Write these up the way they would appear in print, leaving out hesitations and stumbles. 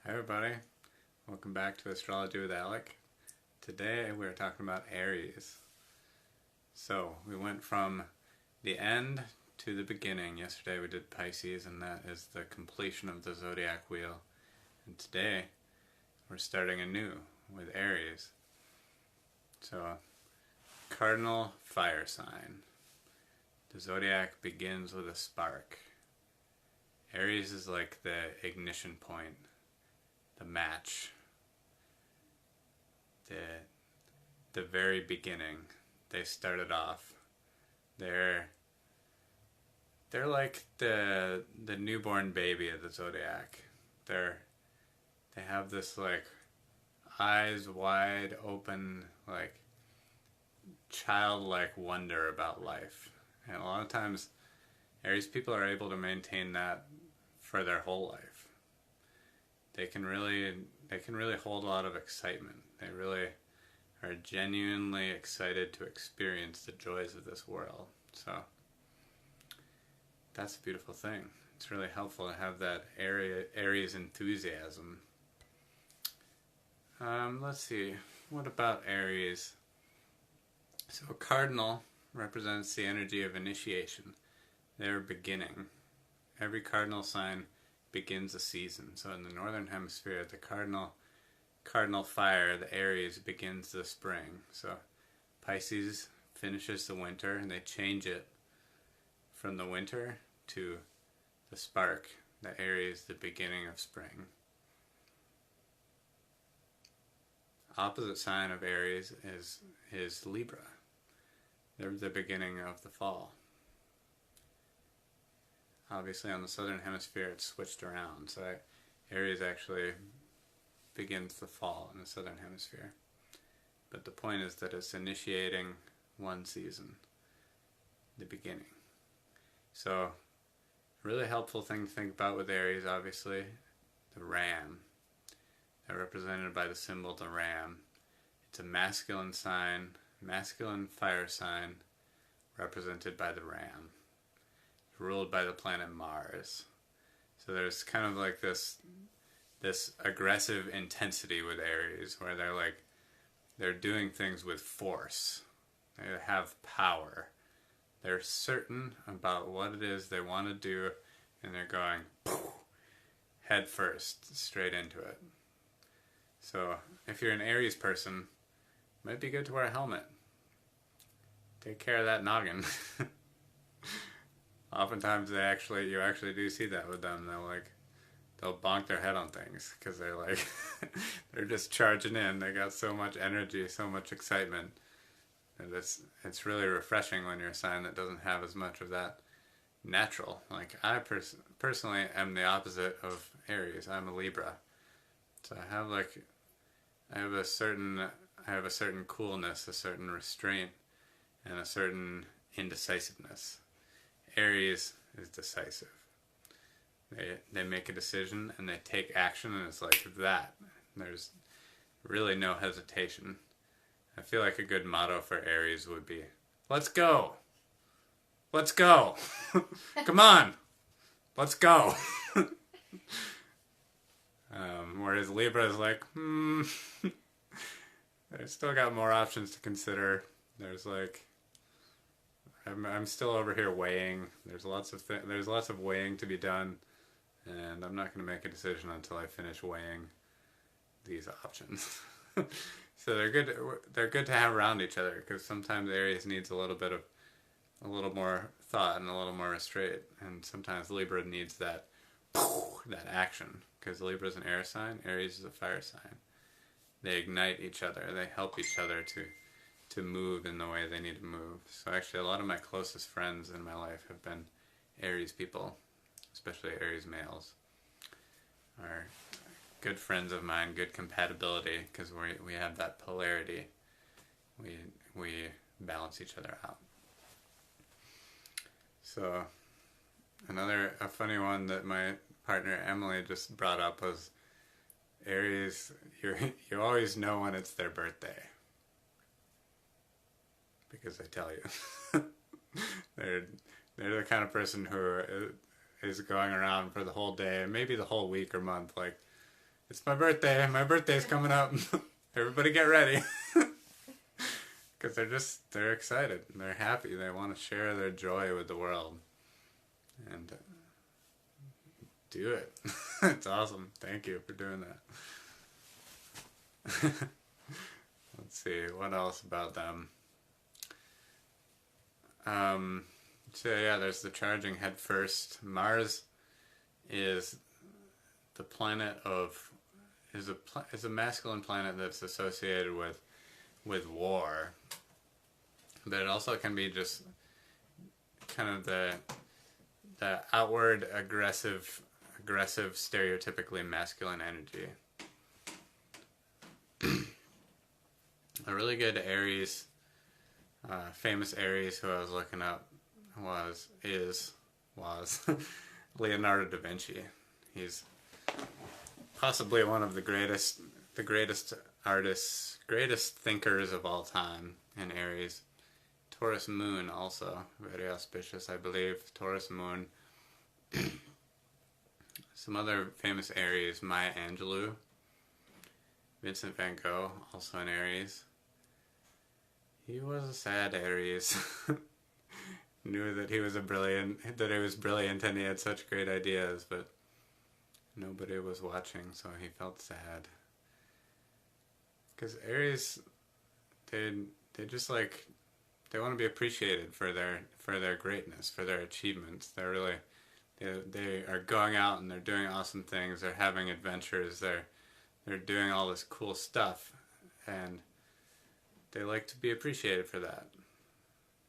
Hi everybody, welcome back to Astrology with Alec. Today we're talking about Aries. So we went from the end to the beginning. Yesterday we did Pisces, and that is the completion of the Zodiac wheel. And today we're starting anew with Aries. So, cardinal fire sign. The Zodiac begins with a spark. Aries is like the ignition point, the match, the very beginning. They started off. They're like the newborn baby of the Zodiac. They have this like eyes wide open, like childlike wonder about life. And a lot of times Aries people are able to maintain that for their whole life. They can really hold a lot of excitement. They really are genuinely excited to experience the joys of this world. So that's a beautiful thing. It's really helpful to have that Aries enthusiasm. Let's see. What about Aries? So cardinal represents the energy of initiation. Their beginning. Every cardinal sign begins a season. So in the northern hemisphere, the cardinal fire, the Aries, begins the spring. So Pisces finishes the winter, and they change it from the winter to the spark, the Aries, the beginning of spring. Opposite sign of Aries is Libra. They're the beginning of the fall. Obviously on the southern hemisphere it's switched around, so Aries actually begins the fall in the southern hemisphere. But the point is that it's initiating one season, the beginning. So, a really helpful thing to think about with Aries, obviously, the Ram. They're represented by the symbol the Ram. It's a masculine sign, masculine fire sign, represented by the Ram. Ruled by the planet Mars. So there's kind of like this aggressive intensity with Aries, where they're doing things with force. They have power. They're certain about what it is they want to do, and they're going head first, straight into it. So if you're an Aries person, it might be good to wear a helmet. Take care of that noggin. Oftentimes you actually do see that with them. They'll bonk their head on things because they're just charging in. They got so much energy, so much excitement. And it's really refreshing when you're a sign that doesn't have as much of that natural. Like I personally am the opposite of Aries. I'm a Libra. So I have a certain coolness, a certain restraint, and a certain indecisiveness. Aries is decisive. They make a decision and they take action, and it's like that. There's really no hesitation. I feel like a good motto for Aries would be, let's go! Let's go! Come on! Let's go! Whereas Libra is like, I still got more options to consider. There's I'm still over here weighing. There's lots of weighing to be done, and I'm not going to make a decision until I finish weighing these options. So they're good to have around each other, because sometimes Aries needs a little more thought and a little more restraint, and sometimes Libra needs that action, because Libra is an air sign, Aries is a fire sign. They ignite each other. They help each other to move in the way they need to move. So actually a lot of my closest friends in my life have been Aries people, especially Aries males. Are good friends of mine, good compatibility, because we have that polarity. We balance each other out. So a funny one that my partner Emily just brought up was Aries, you always know when it's their birthday. Because they tell you. they're the kind of person who is going around for the whole day, maybe the whole week or month, like It's my birthday. My birthday's coming up. Everybody get ready. Because they're excited. They're happy. They want to share their joy with the world. And do it. It's awesome. Thank you for doing that. Let's see, what else about them? So yeah, there's the charging head first. Mars is the planet of is a masculine planet that's associated with war, but it also can be just kind of the outward aggressive stereotypically masculine energy. A really good Aries, famous Aries who I was looking up was Leonardo da Vinci. He's possibly one of the greatest artists, greatest thinkers of all time in Aries. Taurus moon also, very auspicious, I believe. Taurus moon. Some other famous Aries, Maya Angelou, Vincent van Gogh, also an Aries. He was a sad Aries. Knew that he was brilliant and he had such great ideas, but nobody was watching, so he felt sad. Because Aries, they just like, they want to be appreciated for their greatness, for their achievements. They're really, they are going out and they're doing awesome things. They're having adventures. They're doing all this cool stuff, and they like to be appreciated for that.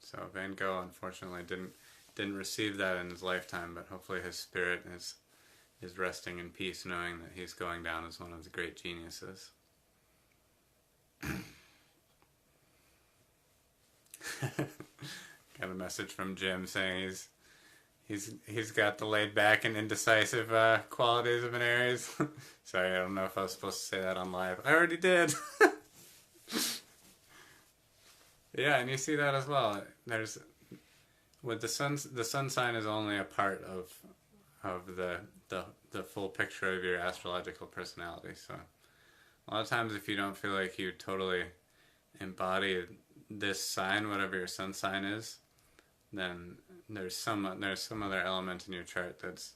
So Van Gogh unfortunately didn't receive that in his lifetime, but hopefully his spirit is resting in peace, knowing that he's going down as one of the great geniuses. Got a message from Jim saying he's got the laid back and indecisive qualities of an Aries. Sorry, I don't know if I was supposed to say that on live. I already did. Yeah, and you see that as well. There's with the sun sign is only a part of the full picture of your astrological personality. So a lot of times, if you don't feel like you totally embody this sign, whatever your sun sign is, then there's some other element in your chart that's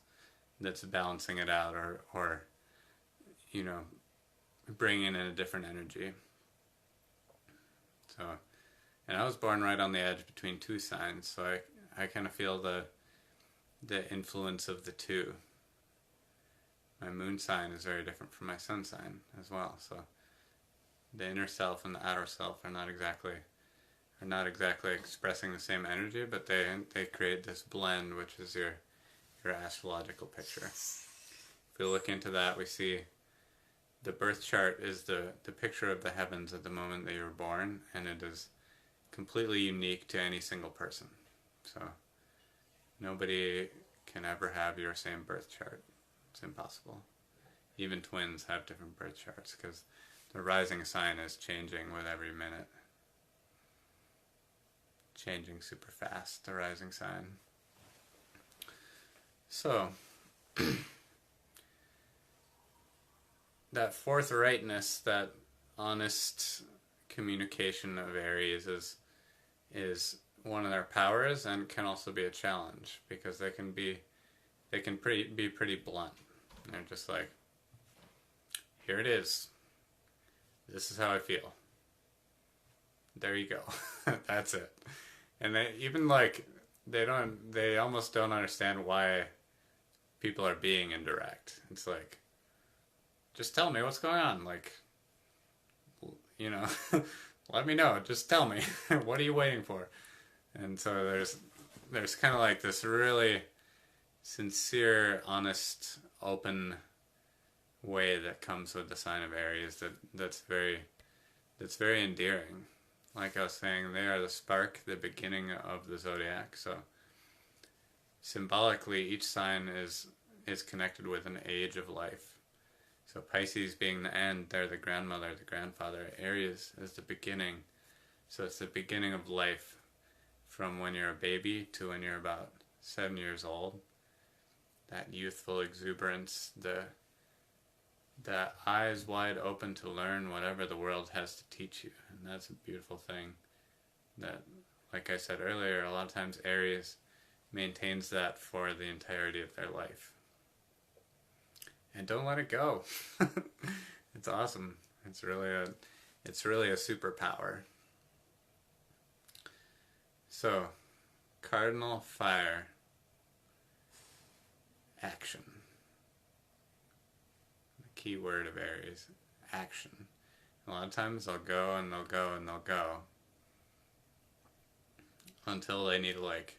balancing it out, or you know, bringing in a different energy. So, and I was born right on the edge between two signs, so I kind of feel the influence of the two. My moon sign is very different from my sun sign as well, so the inner self and the outer self are not exactly expressing the same energy, but they create this blend, which is your astrological picture. If we look into that, we see the birth chart is the picture of the heavens at the moment that you were born, and it is completely unique to any single person. So nobody can ever have your same birth chart. It's impossible. Even twins have different birth charts because the rising sign is changing with every minute. Changing super fast, the rising sign. So that forthrightness, that honest communication of Aries is one of their powers, and can also be a challenge because they can be pretty blunt. They're just like, here it is. This is how I feel. There you go. That's it. And they almost don't understand why people are being indirect. It's like, just tell me what's going on. Like, you know, let me know. Just tell me. What are you waiting for? And so there's kind of like this really sincere, honest, open way that comes with the sign of Aries that's very endearing. Like I was saying, they are the spark, the beginning of the Zodiac. So symbolically, each sign is connected with an age of life. So Pisces being the end, they're the grandmother, the grandfather. Aries is the beginning. So it's the beginning of life from when you're a baby to when you're about 7 years old. That youthful exuberance, the the eyes wide open to learn whatever the world has to teach you. And that's a beautiful thing that, like I said earlier, a lot of times Aries maintains that for the entirety of their life. And don't let it go. It's awesome. It's really a superpower. So, cardinal fire, action. The key word of Aries, action. A lot of times they'll go and they'll go and they'll go until they need to like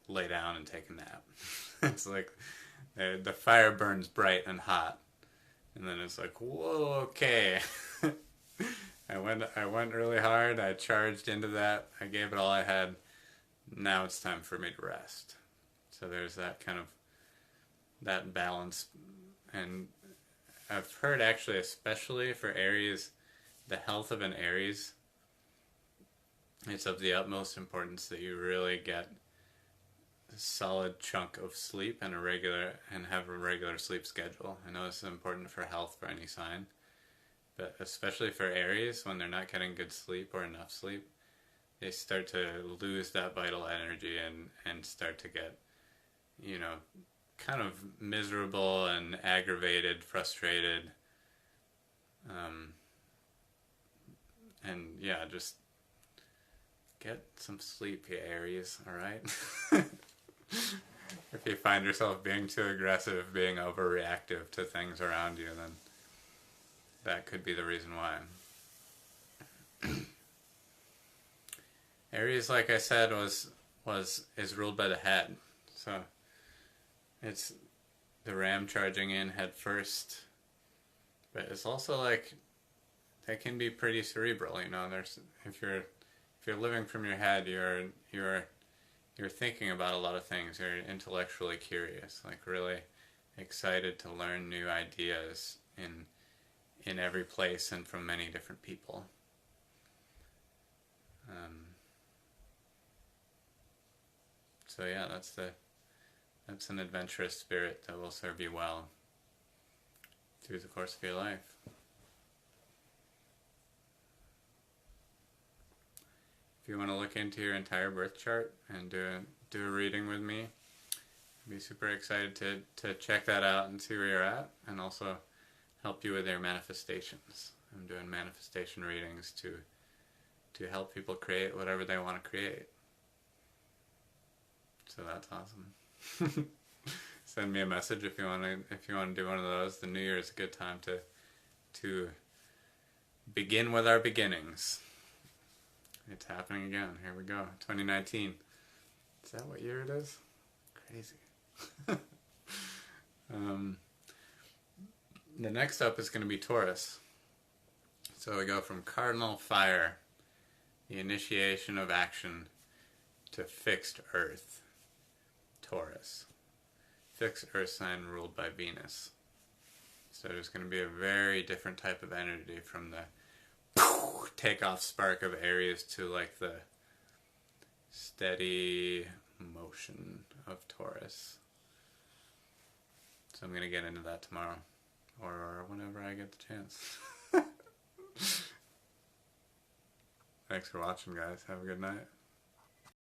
lay down and take a nap. It's like the fire burns bright and hot, and then it's like, whoa, okay. I went really hard. I charged into that. I gave it all I had. Now it's time for me to rest. So there's that kind of that balance. And I've heard actually, especially for Aries, the health of an Aries, it's of the utmost importance that you really get a solid chunk of sleep and have a regular sleep schedule. I know this is important for health for any sign, but especially for Aries, when they're not getting good sleep or enough sleep, they start to lose that vital energy and start to get, kind of miserable and aggravated, frustrated, and yeah, just get some sleep, you Aries, alright? If you find yourself being too aggressive, being overreactive to things around you, then that could be the reason why. Aries, like I said, is ruled by the head. So it's the ram charging in head first. But it's also like they can be pretty cerebral, there's if you're living from your head, you're thinking about a lot of things. You're intellectually curious, like really excited to learn new ideas in every place and from many different people. So yeah, that's an adventurous spirit that will serve you well through the course of your life. If you want to look into your entire birth chart and do a reading with me, I'd be super excited to check that out and see where you're at, and also help you with your manifestations. I'm doing manifestation readings to help people create whatever they want to create. So that's awesome. Send me a message if you want to do one of those. The new year is a good time to begin with our beginnings. It's happening again. Here we go. 2019. Is that what year it is? Crazy. The next up is going to be Taurus. So we go from cardinal fire, the initiation of action, to fixed earth, Taurus. Fixed earth sign ruled by Venus. So there's going to be a very different type of energy from the takeoff spark of Aries to like the steady motion of Taurus. So I'm going to get into that tomorrow, or whenever I get the chance. Thanks for watching, guys. Have a good night.